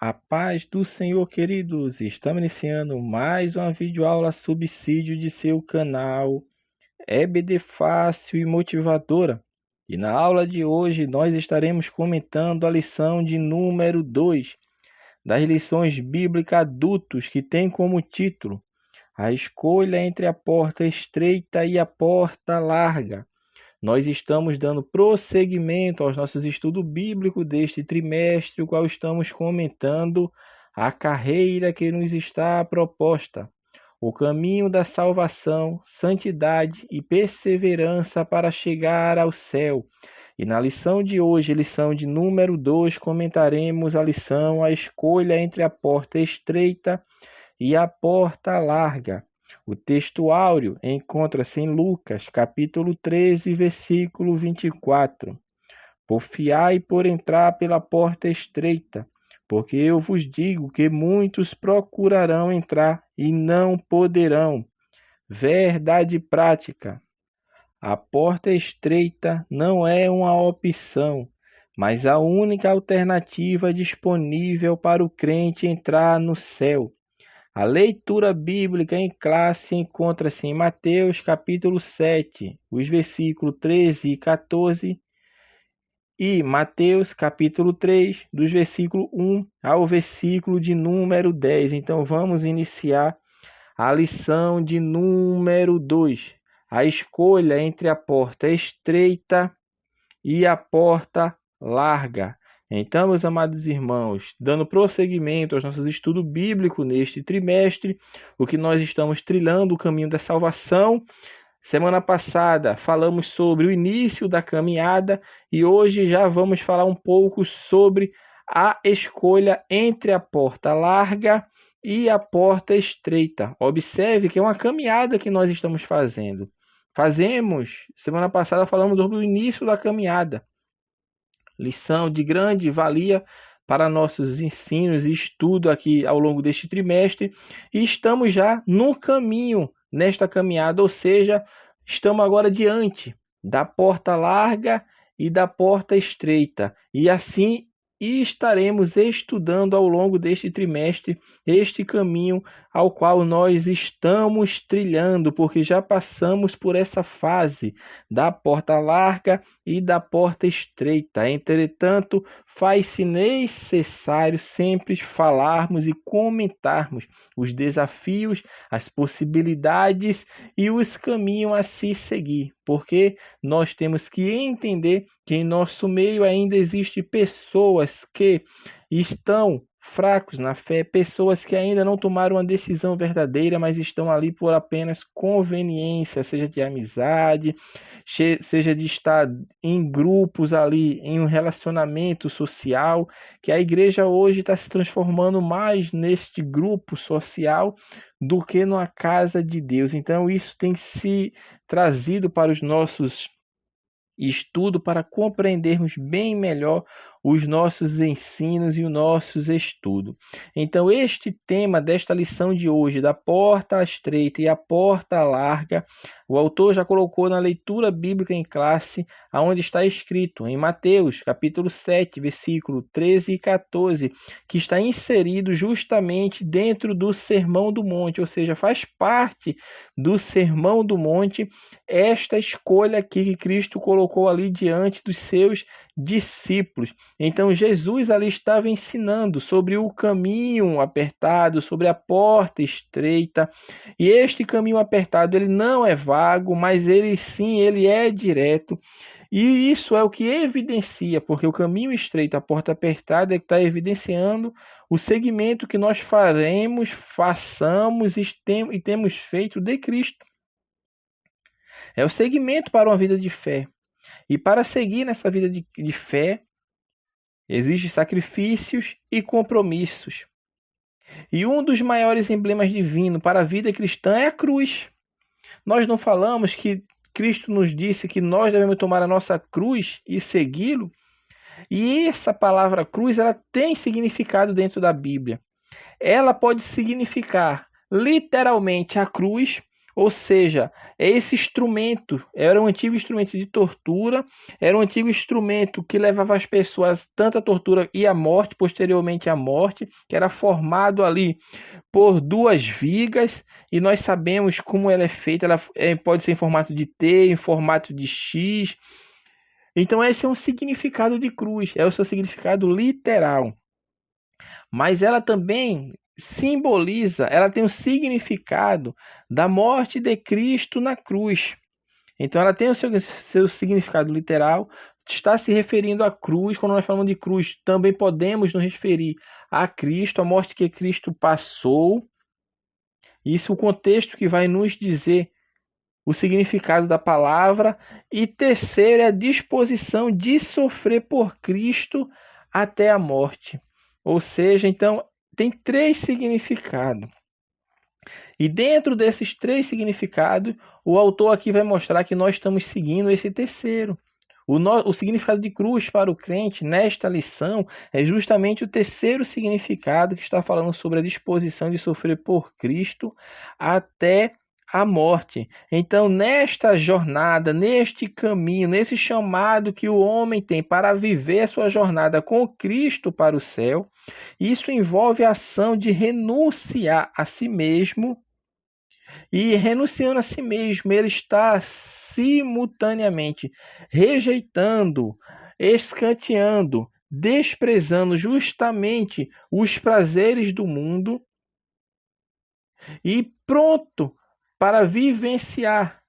A paz do Senhor, queridos. Estamos iniciando mais uma videoaula subsídio de seu canal EBD Fácil e Motivadora. E na aula de hoje nós estaremos comentando a lição de número 2 das lições bíblicas adultos, que tem como título A Escolha entre a Porta Estreita e a Porta Larga. Nós estamos dando prosseguimento aos nossos estudos bíblicos deste trimestre, o qual estamos comentando a carreira que nos está proposta, o caminho da salvação, santidade e perseverança para chegar ao céu. E na lição de hoje, lição de número 2, comentaremos a lição A Escolha entre a Porta Estreita e a Porta Larga. O texto áureo encontra-se em Lucas, capítulo 13, versículo 24. Porfiai por entrar pela porta estreita, porque eu vos digo que muitos procurarão entrar e não poderão. Verdade prática. A porta estreita não é uma opção, mas a única alternativa disponível para o crente entrar no céu. A leitura bíblica em classe encontra-se em Mateus capítulo 7, os versículos 13 e 14, e Mateus capítulo 3, dos versículos 1 ao versículo de número 10. Então vamos iniciar a lição de número 2, a escolha entre a porta estreita e a porta larga. Então, meus amados irmãos, dando prosseguimento aos nossos estudos bíblicos neste trimestre, o que nós estamos trilhando o caminho da salvação. Semana passada falamos sobre o início da caminhada e hoje já vamos falar um pouco sobre a escolha entre a porta larga e a porta estreita. Observe que é uma caminhada que nós estamos fazendo. Semana passada falamos sobre o início da caminhada. Lição de grande valia para nossos ensinos e estudo aqui ao longo deste trimestre. E estamos já no caminho nesta caminhada, ou seja, estamos agora diante da porta larga e da porta estreita. E assim estaremos estudando ao longo deste trimestre este caminho ao qual nós estamos trilhando, porque já passamos por essa fase da porta larga e da porta estreita. Entretanto, faz-se necessário sempre falarmos e comentarmos os desafios, as possibilidades e os caminhos a se seguir, porque nós temos que entender que em nosso meio ainda existem pessoas que estão fracos na fé, pessoas que ainda não tomaram uma decisão verdadeira, mas estão ali por apenas conveniência, seja de amizade, seja de estar em grupos ali, em um relacionamento social, que a igreja hoje está se transformando mais neste grupo social do que numa casa de Deus. Então isso tem se trazido para os nossos estudos para compreendermos bem melhor os nossos ensinos e os nossos estudos. Então, este tema desta lição de hoje, da porta estreita e a porta larga, o autor já colocou na leitura bíblica em classe, aonde está escrito em Mateus, capítulo 7, versículo 13 e 14, que está inserido justamente dentro do Sermão do Monte, ou seja, faz parte do Sermão do Monte esta escolha aqui que Cristo colocou ali diante dos seus discípulos. Então Jesus ali estava ensinando sobre o caminho apertado, sobre a porta estreita, e este caminho apertado ele não é vago, mas ele é direto, e isso é o que evidencia, porque o caminho estreito, a porta apertada é que está evidenciando o segmento que nós façamos e temos feito de Cristo. É o segmento para uma vida de fé. E para seguir nessa vida de fé, existem sacrifícios e compromissos. E um dos maiores emblemas divinos para a vida cristã é a cruz. Nós não falamos que Cristo nos disse que nós devemos tomar a nossa cruz e segui-lo? E essa palavra cruz, ela tem significado dentro da Bíblia. Ela pode significar literalmente a cruz, Ou seja, esse instrumento era um antigo instrumento de tortura, era um antigo instrumento que levava as pessoas tanto à tortura e à morte, posteriormente à morte, que era formado ali por duas vigas, e nós sabemos como ela é feita, ela pode ser em formato de T, em formato de X. Então esse é um significado de cruz, é o seu significado literal. Mas ela também simboliza, ela tem o significado da morte de Cristo na cruz. Então ela tem o seu significado literal, está se referindo à cruz. Quando nós falamos de cruz, também podemos nos referir a Cristo, a morte que Cristo passou. Isso é o contexto que vai nos dizer o significado da palavra. E terceiro é a disposição de sofrer por Cristo até a morte. Ou seja, então, tem três significados. E dentro desses três significados, o autor aqui vai mostrar que nós estamos seguindo esse terceiro. O significado de cruz para o crente nesta lição é justamente o terceiro significado que está falando sobre a disposição de sofrer por Cristo até a morte. Então, nesta jornada, neste caminho, nesse chamado que o homem tem para viver a sua jornada com Cristo para o céu, isso envolve a ação de renunciar a si mesmo. E renunciando a si mesmo, ele está simultaneamente rejeitando, escanteando, desprezando justamente os prazeres do mundo e pronto para vivenciar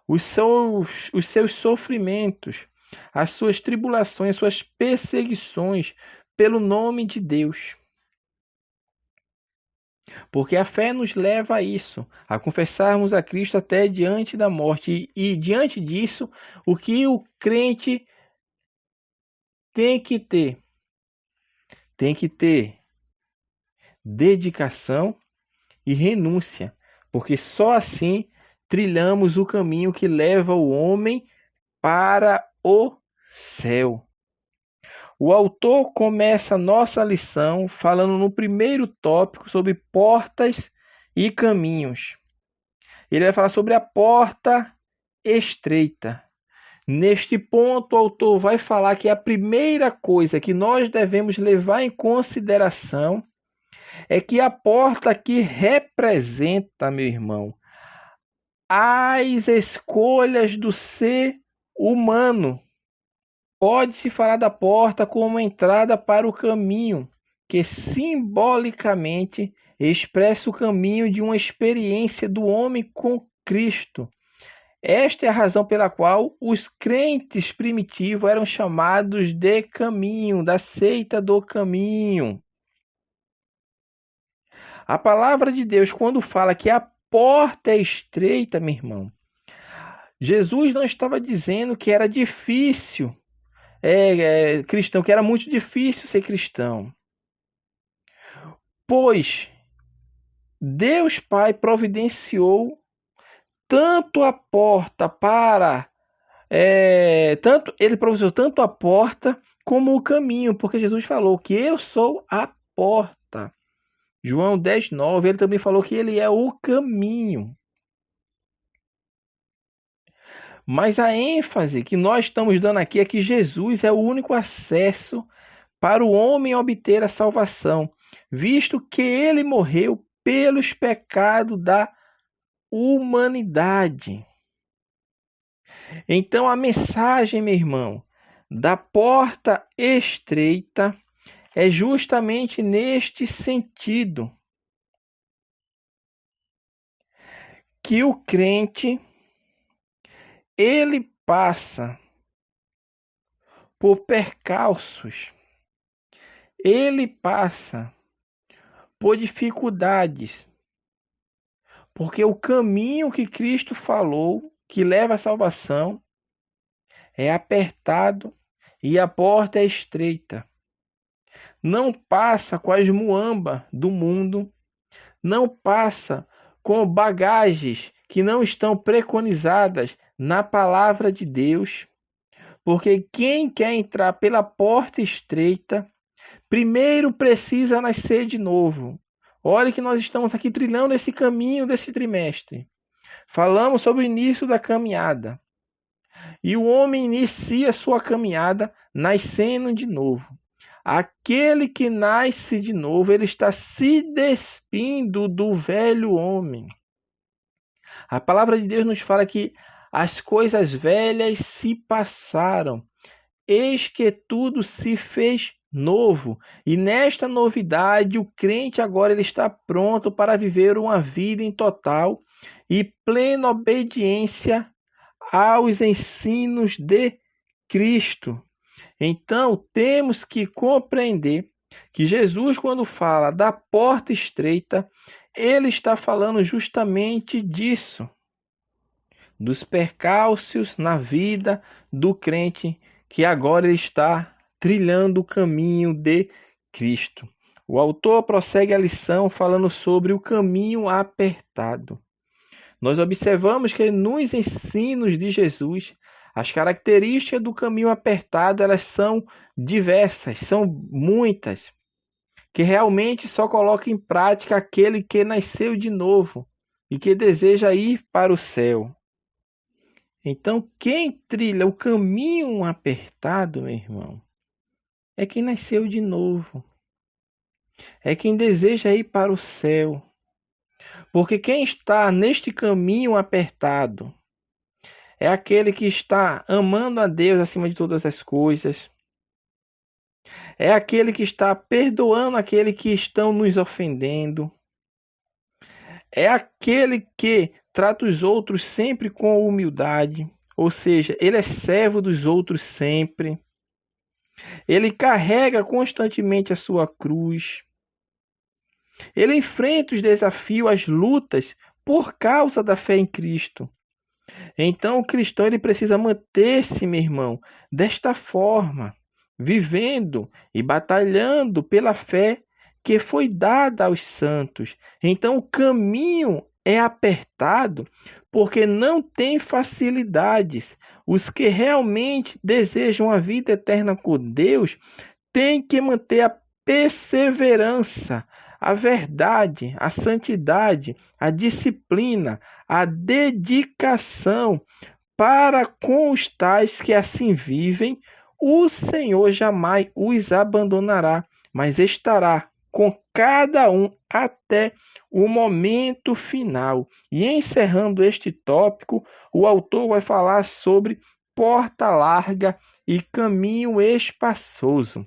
os seus sofrimentos, as suas tribulações, as suas perseguições pelo nome de Deus. Porque a fé nos leva a isso, a confessarmos a Cristo até diante da morte. E diante disso, o que o crente tem que ter? Tem que ter dedicação e renúncia, porque só assim trilhamos o caminho que leva o homem para o céu. O autor começa a nossa lição falando no primeiro tópico sobre portas e caminhos. Ele vai falar sobre a porta estreita. Neste ponto, o autor vai falar que a primeira coisa que nós devemos levar em consideração é que a porta aqui representa, meu irmão, as escolhas do ser humano. Pode-se falar da porta como entrada para o caminho, que simbolicamente expressa o caminho de uma experiência do homem com Cristo. Esta é a razão pela qual os crentes primitivos eram chamados de caminho, da seita do caminho. A palavra de Deus, quando fala que a porta é estreita, meu irmão, Jesus não estava dizendo que era difícil cristão, que era muito difícil ser cristão. Pois Deus Pai providenciou tanto a porta ele providenciou tanto a porta como o caminho, porque Jesus falou que eu sou a porta. João 10:9, ele também falou que ele é o caminho. Mas a ênfase que nós estamos dando aqui é que Jesus é o único acesso para o homem obter a salvação, visto que ele morreu pelos pecados da humanidade. Então a mensagem, meu irmão, da porta estreita é justamente neste sentido que o crente ele passa por percalços, ele passa por dificuldades, porque o caminho que Cristo falou, que leva à salvação, é apertado e a porta é estreita. Não passa com as muambas do mundo, não passa com bagagens que não estão preconizadas na palavra de Deus, porque quem quer entrar pela porta estreita, primeiro precisa nascer de novo. Olha que nós estamos aqui trilhando esse caminho desse trimestre. Falamos sobre o início da caminhada. E o homem inicia sua caminhada nascendo de novo. Aquele que nasce de novo, ele está se despindo do velho homem. A palavra de Deus nos fala que as coisas velhas se passaram, eis que tudo se fez novo. E nesta novidade, o crente agora ele está pronto para viver uma vida em total e plena obediência aos ensinos de Cristo. Então, temos que compreender que Jesus, quando fala da porta estreita, ele está falando justamente disso, dos percalços na vida do crente, que agora ele está trilhando o caminho de Cristo. O autor prossegue a lição falando sobre o caminho apertado. Nós observamos que nos ensinos de Jesus, as características do caminho apertado, elas são diversas, são muitas, que realmente só coloca em prática aquele que nasceu de novo e que deseja ir para o céu. Então, quem trilha o caminho apertado, meu irmão, é quem nasceu de novo. É quem deseja ir para o céu. Porque quem está neste caminho apertado é aquele que está amando a Deus acima de todas as coisas. É aquele que está perdoando aquele que estão nos ofendendo. É aquele que trata os outros sempre com humildade. Ou seja, ele é servo dos outros sempre. Ele carrega constantemente a sua cruz. Ele enfrenta os desafios, as lutas, por causa da fé em Cristo. Então, o cristão ele precisa manter-se, meu irmão, desta forma, vivendo e batalhando pela fé que foi dada aos santos. Então, o caminho é apertado porque não tem facilidades. Os que realmente desejam a vida eterna com Deus têm que manter a perseverança, a verdade, a santidade, a disciplina, a dedicação para com os tais que assim vivem. O Senhor jamais os abandonará, mas estará com cada um até o momento final. E encerrando este tópico, o autor vai falar sobre porta larga e caminho espaçoso.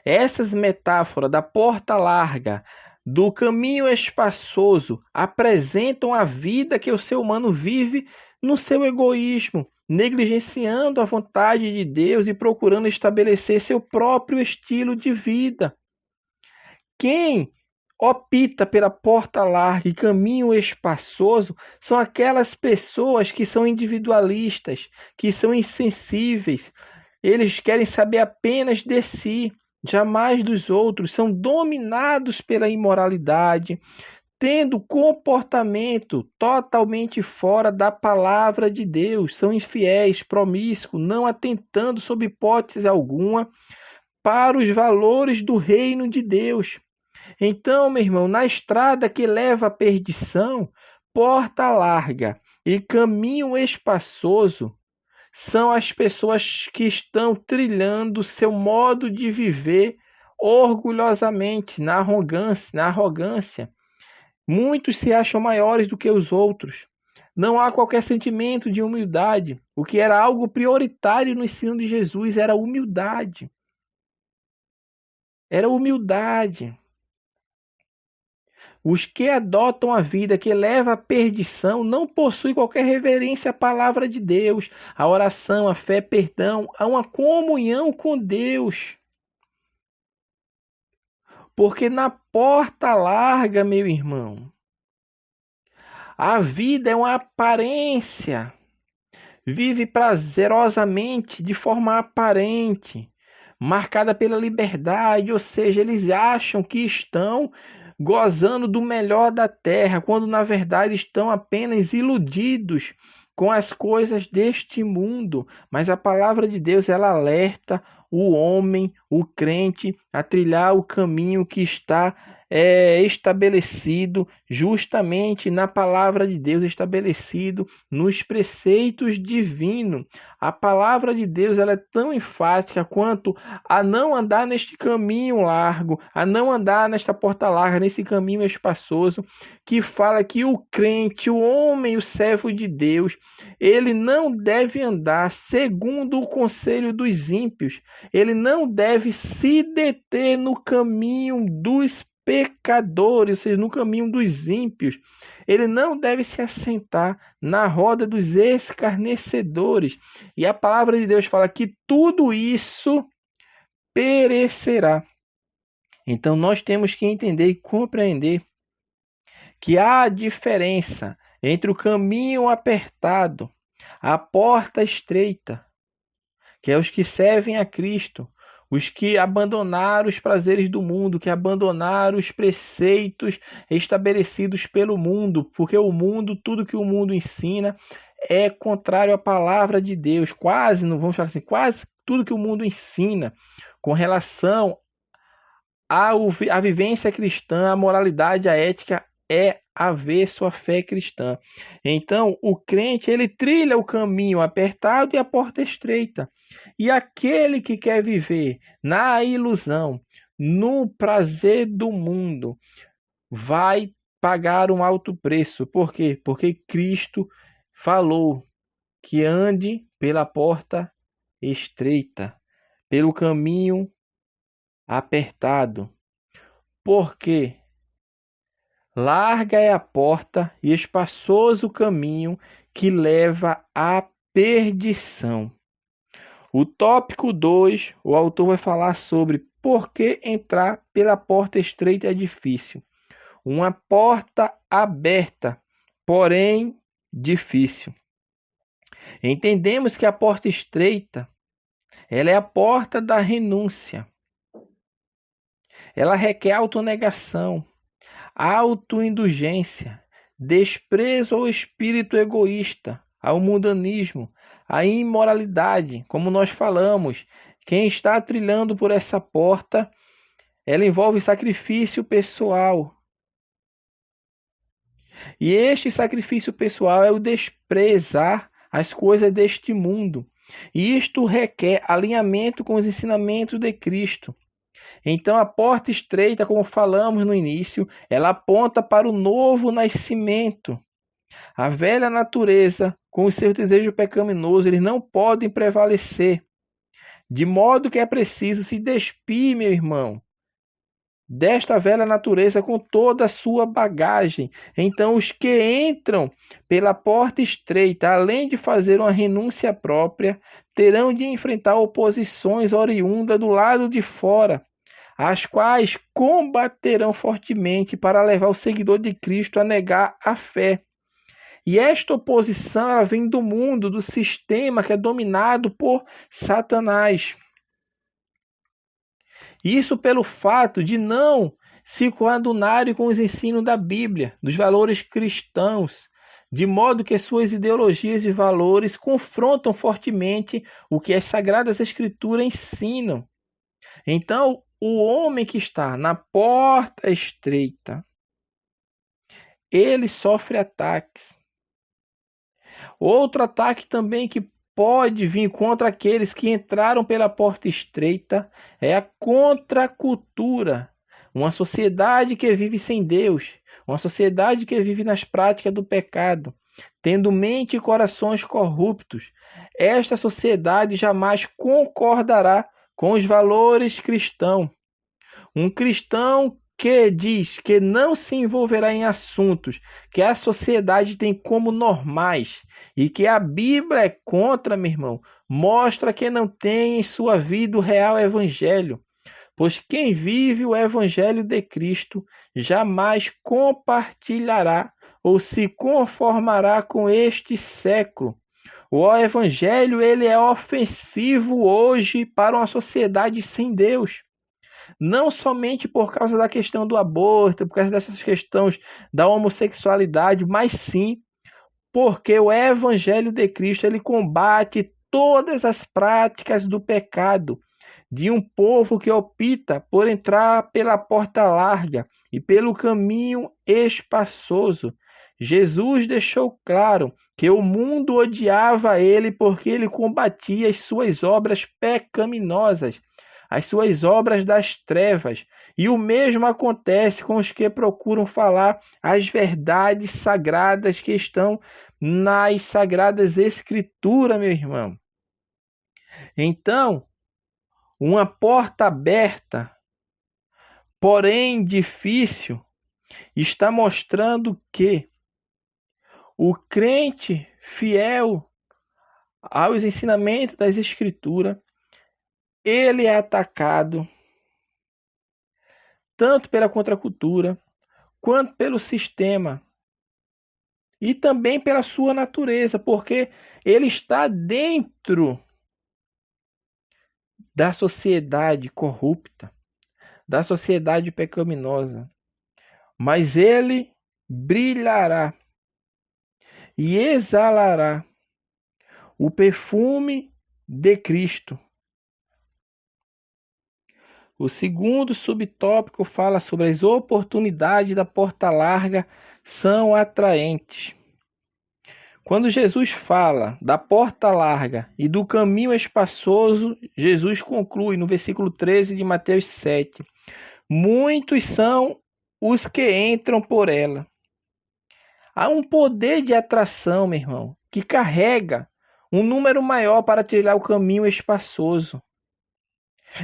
Essas metáforas da porta larga, do caminho espaçoso, apresentam a vida que o ser humano vive no seu egoísmo, negligenciando a vontade de Deus e procurando estabelecer seu próprio estilo de vida. Quem opta pela porta larga e caminho espaçoso são aquelas pessoas que são individualistas, que são insensíveis. Eles querem saber apenas de si, jamais dos outros, são dominados pela imoralidade, tendo comportamento totalmente fora da palavra de Deus, são infiéis, promíscuos, não atentando sob hipótese alguma para os valores do reino de Deus. Então, meu irmão, na estrada que leva à perdição, porta larga e caminho espaçoso são as pessoas que estão trilhando seu modo de viver orgulhosamente, na arrogância. Muitos se acham maiores do que os outros. Não há qualquer sentimento de humildade. O que era algo prioritário no ensino de Jesus era humildade. Era humildade. Os que adotam a vida que leva à perdição não possuem qualquer reverência à palavra de Deus, à oração, à fé, perdão, a uma comunhão com Deus. Porque na porta larga, meu irmão, a vida é uma aparência. Vive prazerosamente, de forma aparente, marcada pela liberdade, ou seja, eles acham que estão gozando do melhor da terra, quando na verdade estão apenas iludidos com as coisas deste mundo. Mas a palavra de Deus, ela alerta o homem, o crente, a trilhar o caminho que está estabelecido justamente na palavra de Deus, estabelecido nos preceitos divinos. A palavra de Deus ela é tão enfática quanto a não andar neste caminho largo, a não andar nesta porta larga, nesse caminho espaçoso, que fala que o crente, o homem, o servo de Deus, ele não deve andar segundo o conselho dos ímpios, ele não deve se deter no caminho dos pecadores, ou seja, no caminho dos ímpios. Ele não deve se assentar na roda dos escarnecedores. E a palavra de Deus fala que tudo isso perecerá. Então nós temos que entender e compreender que há diferença entre o caminho apertado, a porta estreita, que é os que servem a Cristo, os que abandonaram os prazeres do mundo, que abandonaram os preceitos estabelecidos pelo mundo, porque o mundo, tudo que o mundo ensina é contrário à palavra de Deus. Quase, não vamos falar assim, quase tudo que o mundo ensina com relação à vivência cristã, à moralidade, à ética, é avesso à fé cristã. Então, o crente, ele trilha o caminho apertado e a porta estreita. E aquele que quer viver na ilusão, no prazer do mundo, vai pagar um alto preço. Por quê? Porque Cristo falou que ande pela porta estreita, pelo caminho apertado. Porque larga é a porta e espaçoso o caminho que leva à perdição. O tópico 2, o autor vai falar sobre por que entrar pela porta estreita é difícil. Uma porta aberta, porém difícil. Entendemos que a porta estreita, ela é a porta da renúncia. Ela requer autonegação, autoindulgência, desprezo ao espírito egoísta, ao mundanismo, à imoralidade, como nós falamos. Quem está trilhando por essa porta, ela envolve sacrifício pessoal. E este sacrifício pessoal é o desprezar as coisas deste mundo. E isto requer alinhamento com os ensinamentos de Cristo. Então, a porta estreita, como falamos no início, ela aponta para o novo nascimento. A velha natureza, com os seus desejos pecaminosos, eles não podem prevalecer. De modo que é preciso se despir, meu irmão, desta velha natureza com toda a sua bagagem. Então, os que entram pela porta estreita, além de fazer uma renúncia própria, terão de enfrentar oposições oriundas do lado de fora, as quais combaterão fortemente para levar o seguidor de Cristo a negar a fé. E esta oposição ela vem do mundo, do sistema que é dominado por Satanás. Isso pelo fato de não se coadunarem com os ensinos da Bíblia, dos valores cristãos, de modo que suas ideologias e valores confrontam fortemente o que as Sagradas Escrituras ensinam. Então, o homem que está na porta estreita, ele sofre ataques. Outro ataque também que pode vir contra aqueles que entraram pela porta estreita é a contracultura. Uma sociedade que vive sem Deus, uma sociedade que vive nas práticas do pecado, tendo mente e corações corruptos. Esta sociedade jamais concordará com os valores cristãos. Um cristão que diz que não se envolverá em assuntos que a sociedade tem como normais e que a Bíblia é contra, meu irmão, mostra que não tem em sua vida o real evangelho. Pois quem vive o evangelho de Cristo jamais compartilhará ou se conformará com este século. O evangelho ele é ofensivo hoje para uma sociedade sem Deus. Não somente por causa da questão do aborto, por causa dessas questões da homossexualidade, mas sim porque o evangelho de Cristo ele combate todas as práticas do pecado. de um povo que opta por entrar pela porta larga e pelo caminho espaçoso. Jesus deixou claro que o mundo odiava ele porque ele combatia as suas obras pecaminosas, as suas obras das trevas. E o mesmo acontece com os que procuram falar as verdades sagradas que estão nas Sagradas Escrituras, meu irmão. Então, uma porta aberta, porém difícil, está mostrando que o crente fiel aos ensinamentos das Escrituras, ele é atacado tanto pela contracultura, quanto pelo sistema, e também pela sua natureza, porque ele está dentro da sociedade corrupta, da sociedade pecaminosa, mas ele brilhará e exalará o perfume de Cristo. O segundo subtópico fala sobre as oportunidades da porta larga são atraentes. Quando Jesus fala da porta larga e do caminho espaçoso, Jesus conclui no versículo 13 de Mateus 7. Muitos são os que entram por ela. Há um poder de atração, meu irmão, que carrega um número maior para trilhar o caminho espaçoso.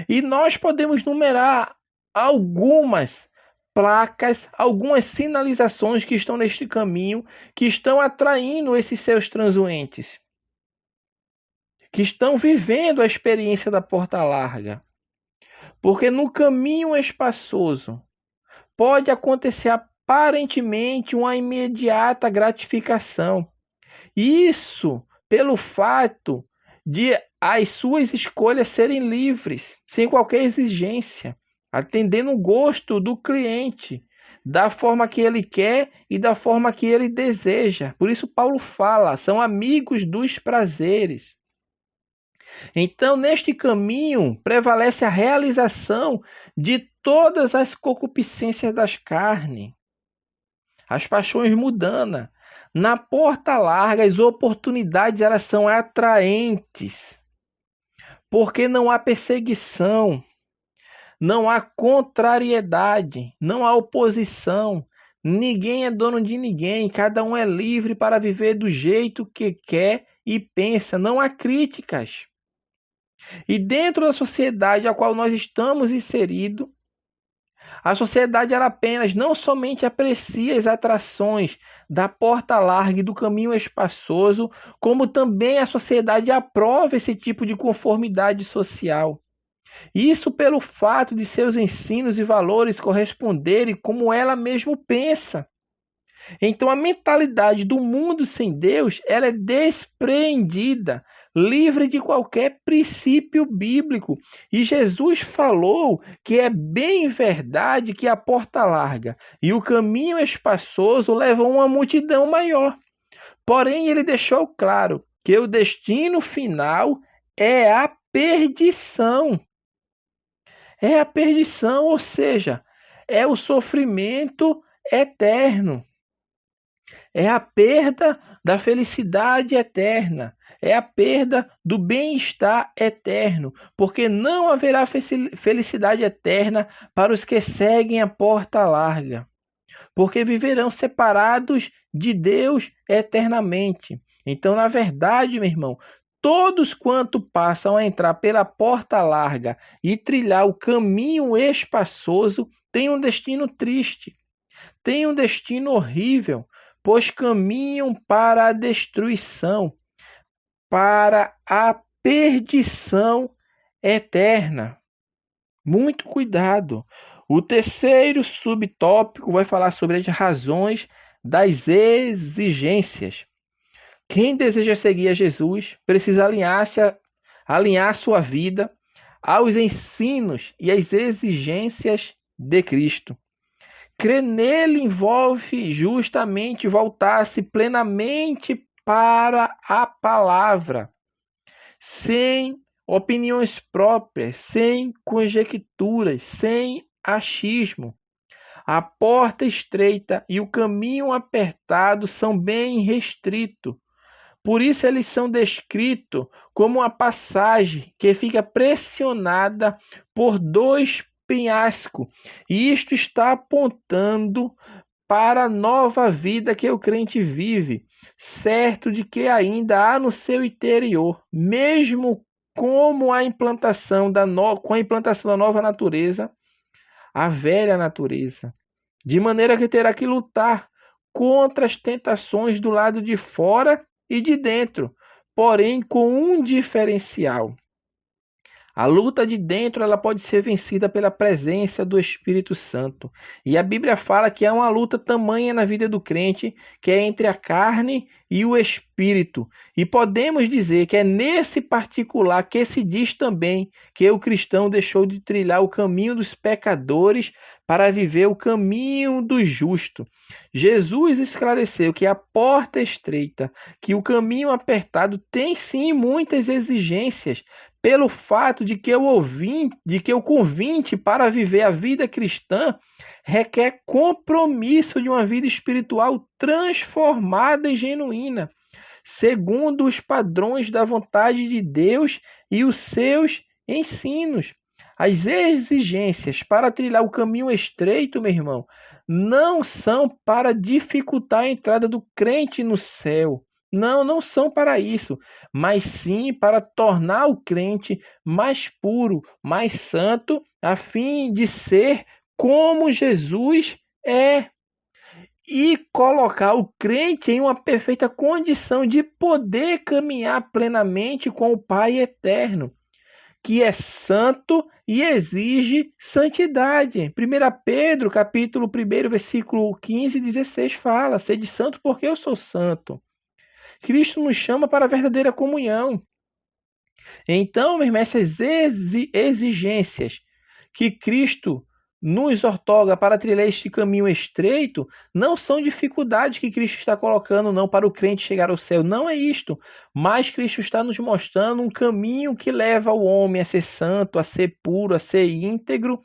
E nós podemos numerar algumas placas, algumas sinalizações que estão neste caminho, que estão atraindo esses seus transuentes, que estão vivendo a experiência da porta larga. Porque no caminho espaçoso pode acontecer aparentemente uma imediata gratificação. Isso pelo fato de as suas escolhas serem livres, sem qualquer exigência, atendendo o gosto do cliente, da forma que ele quer e da forma que ele deseja. Por isso Paulo fala, são amigos dos prazeres. Então, neste caminho, prevalece a realização de todas as concupiscências das carnes, as paixões mundanas. Na porta larga, as oportunidades elas são atraentes, porque não há perseguição, não há contrariedade, não há oposição, ninguém é dono de ninguém, cada um é livre para viver do jeito que quer e pensa, não há críticas. E dentro da sociedade a qual nós estamos inseridos, a sociedade ela apenas não somente aprecia as atrações da porta larga e do caminho espaçoso, como também a sociedade aprova esse tipo de conformidade social. Isso pelo fato de seus ensinos e valores corresponderem como ela mesmo pensa. Então a mentalidade do mundo sem Deus, ela é despreendida, livre de qualquer princípio bíblico. E Jesus falou que é bem verdade que a porta larga e o caminho espaçoso levam uma multidão maior. Porém, ele deixou claro que o destino final é a perdição. É a perdição, ou seja, é o sofrimento eterno. É a perda da felicidade eterna. É a perda do bem-estar eterno. Porque não haverá felicidade eterna para os que seguem a porta larga. Porque viverão separados de Deus eternamente. Então, na verdade, meu irmão, todos quanto passam a entrar pela porta larga e trilhar o caminho espaçoso têm um destino triste. Têm um destino horrível. Pois caminham para a destruição, para a perdição eterna. Muito cuidado. O terceiro subtópico vai falar sobre as razões das exigências. Quem deseja seguir a Jesus precisa alinhar sua vida aos ensinos e às exigências de Cristo. Crer nele envolve justamente voltar-se plenamente para a palavra, sem opiniões próprias, sem conjecturas, sem achismo. A porta estreita e o caminho apertado são bem restritos. Por isso eles são descritos como uma passagem que fica pressionada por dois penhascos. E isto está apontando para a nova vida que o crente vive, certo de que ainda há no seu interior, mesmo como com a implantação da nova natureza, a velha natureza, de maneira que terá que lutar contra as tentações do lado de fora e de dentro, porém com um diferencial. A luta de dentro ela pode ser vencida pela presença do Espírito Santo. E a Bíblia fala que há uma luta tamanha na vida do crente, que é entre a carne e o Espírito. E podemos dizer que é nesse particular que se diz também que o cristão deixou de trilhar o caminho dos pecadores para viver o caminho do justo. Jesus esclareceu que a porta estreita, que o caminho apertado tem sim muitas exigências, pelo fato de que o convite para viver a vida cristã requer compromisso de uma vida espiritual transformada e genuína, segundo os padrões da vontade de Deus e os seus ensinos. As exigências para trilhar o caminho estreito, meu irmão, não são para dificultar a entrada do crente no céu. Não são para isso, mas sim para tornar o crente mais puro, mais santo, a fim de ser como Jesus é. E colocar o crente em uma perfeita condição de poder caminhar plenamente com o Pai eterno, que é santo e exige santidade. 1 Pedro, capítulo 1, versículo 15 e 16 fala: sede santo porque eu sou santo. Cristo nos chama para a verdadeira comunhão. Então, meu irmão, essas exigências que Cristo nos outorga para trilhar este caminho estreito não são dificuldades que Cristo está colocando não para o crente chegar ao céu. Não é isto. Mas Cristo está nos mostrando um caminho que leva o homem a ser santo, a ser puro, a ser íntegro,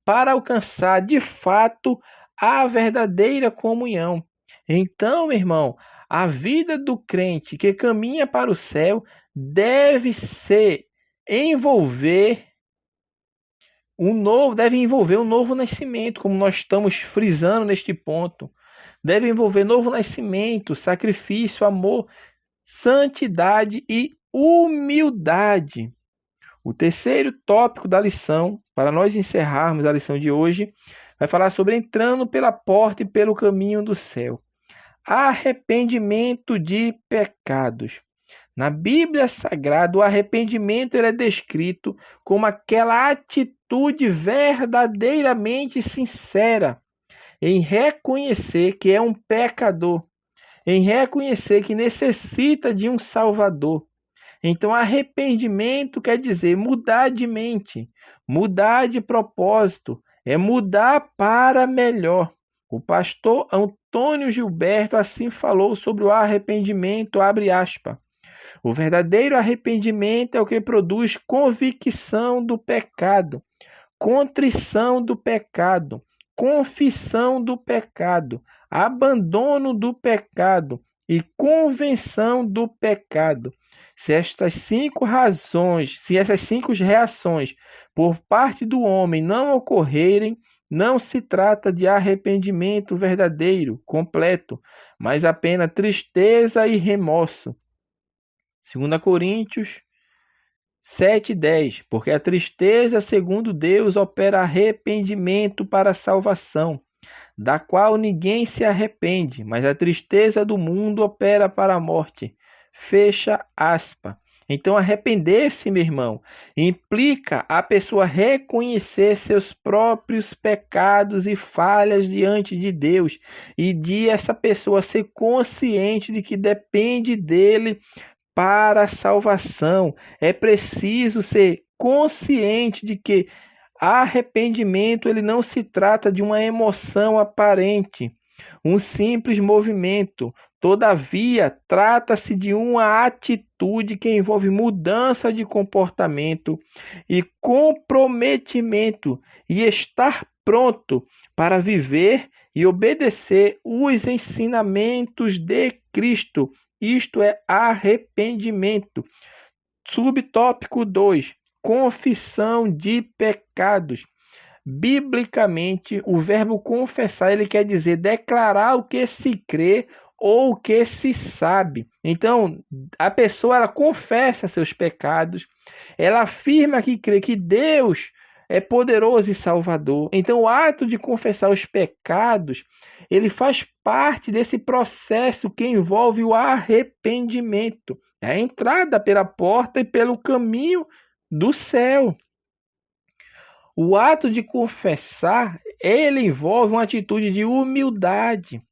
para alcançar de fato a verdadeira comunhão. Então, meu irmão, a vida do crente que caminha para o céu deve envolver um novo nascimento, como nós estamos frisando neste ponto. Deve envolver novo nascimento, sacrifício, amor, santidade e humildade. O terceiro tópico da lição, para nós encerrarmos a lição de hoje, vai falar sobre entrando pela porta e pelo caminho do céu. Arrependimento de pecados. Na Bíblia Sagrada, o arrependimento é descrito como aquela atitude verdadeiramente sincera em reconhecer que é um pecador, em reconhecer que necessita de um Salvador. Então, arrependimento quer dizer mudar de mente, mudar de propósito, é mudar para melhor. O pastor Antônio Gilberto assim falou sobre o arrependimento, abre aspas. O verdadeiro arrependimento é o que produz convicção do pecado, contrição do pecado, confissão do pecado, abandono do pecado e convenção do pecado. Se essas cinco reações por parte do homem não ocorrerem, não se trata de arrependimento verdadeiro, completo, mas apenas tristeza e remorso. 2 Coríntios 7:10, porque a tristeza, segundo Deus, opera arrependimento para a salvação, da qual ninguém se arrepende, mas a tristeza do mundo opera para a morte. Fecha aspas. Então, arrepender-se, meu irmão, implica a pessoa reconhecer seus próprios pecados e falhas diante de Deus e de essa pessoa ser consciente de que depende dele para a salvação. É preciso ser consciente de que arrependimento ele não se trata de uma emoção aparente, um simples movimento. Todavia, trata-se de uma atitude que envolve mudança de comportamento e comprometimento e estar pronto para viver e obedecer os ensinamentos de Cristo. Isto é arrependimento. Subtópico 2. Confissão de pecados. Biblicamente, o verbo confessar, ele quer dizer declarar o que se crê ou o que se sabe. Então, a pessoa ela confessa seus pecados, ela afirma que crê que Deus é poderoso e salvador. Então, o ato de confessar os pecados, ele faz parte desse processo que envolve o arrependimento. É a entrada pela porta e pelo caminho do céu. O ato de confessar, ele envolve uma atitude de humildade,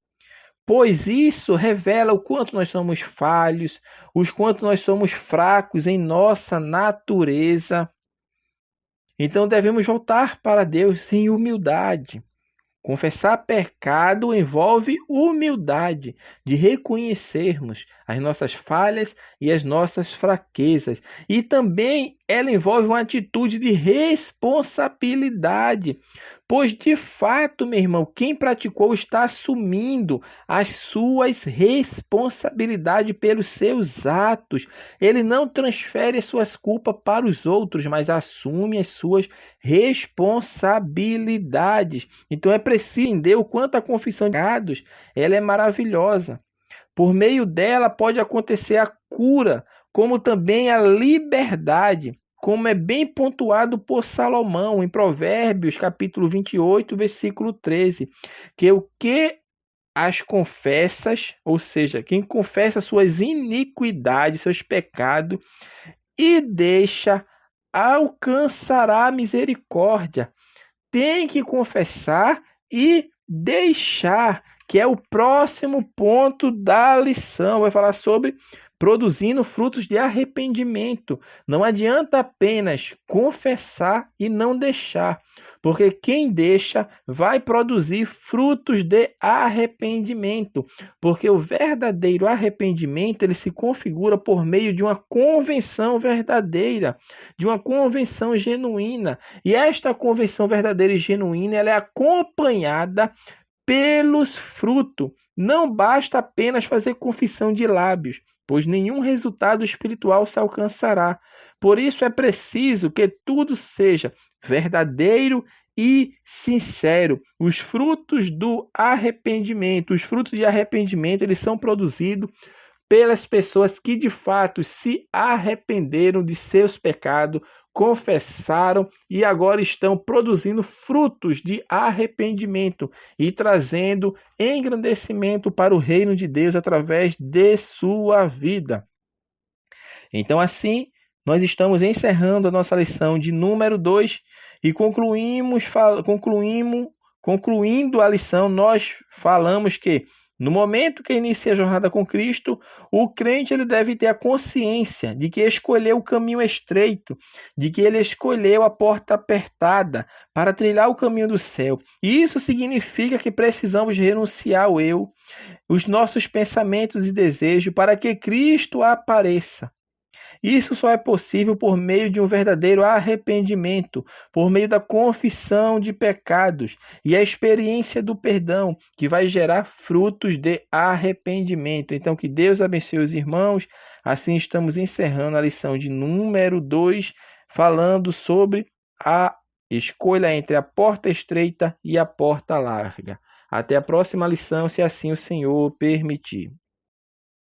pois isso revela o quanto nós somos falhos, o quanto nós somos fracos em nossa natureza. Então devemos voltar para Deus em humildade. Confessar pecado envolve humildade, de reconhecermos as nossas falhas e as nossas fraquezas. E também ela envolve uma atitude de responsabilidade. Pois, de fato, meu irmão, quem praticou está assumindo as suas responsabilidades pelos seus atos. Ele não transfere as suas culpas para os outros, mas assume as suas responsabilidades. Então, é preciso entender o quanto a confissão de pecados ela é maravilhosa. Por meio dela pode acontecer a cura, como também a liberdade, como é bem pontuado por Salomão em Provérbios, capítulo 28, versículo 13, que o que as confessas, ou seja, quem confessa suas iniquidades, seus pecados, e deixa, alcançará a misericórdia. Tem que confessar e deixar, que é o próximo ponto da lição. Vai falar sobre produzindo frutos de arrependimento. Não adianta apenas confessar e não deixar, porque quem deixa vai produzir frutos de arrependimento, porque o verdadeiro arrependimento ele se configura por meio de uma convenção verdadeira, de uma convenção genuína, e esta convenção verdadeira e genuína ela é acompanhada pelos frutos. Não basta apenas fazer confissão de lábios, pois nenhum resultado espiritual se alcançará. Por isso é preciso que tudo seja verdadeiro e sincero. Os frutos do arrependimento, os frutos de arrependimento, eles são produzidos pelas pessoas que de fato se arrependeram de seus pecados, confessaram e agora estão produzindo frutos de arrependimento e trazendo engrandecimento para o reino de Deus através de sua vida. Então, assim, nós estamos encerrando a nossa lição de número 2 e concluindo a lição, nós falamos que no momento que inicia a jornada com Cristo, o crente ele deve ter a consciência de que escolheu o caminho estreito, de que ele escolheu a porta apertada para trilhar o caminho do céu. E isso significa que precisamos renunciar ao eu, os nossos pensamentos e desejos para que Cristo apareça. Isso só é possível por meio de um verdadeiro arrependimento, por meio da confissão de pecados e a experiência do perdão, que vai gerar frutos de arrependimento. Então, que Deus abençoe os irmãos. Assim, estamos encerrando a lição de número 2, falando sobre a escolha entre a porta estreita e a porta larga. Até a próxima lição, se assim o Senhor permitir.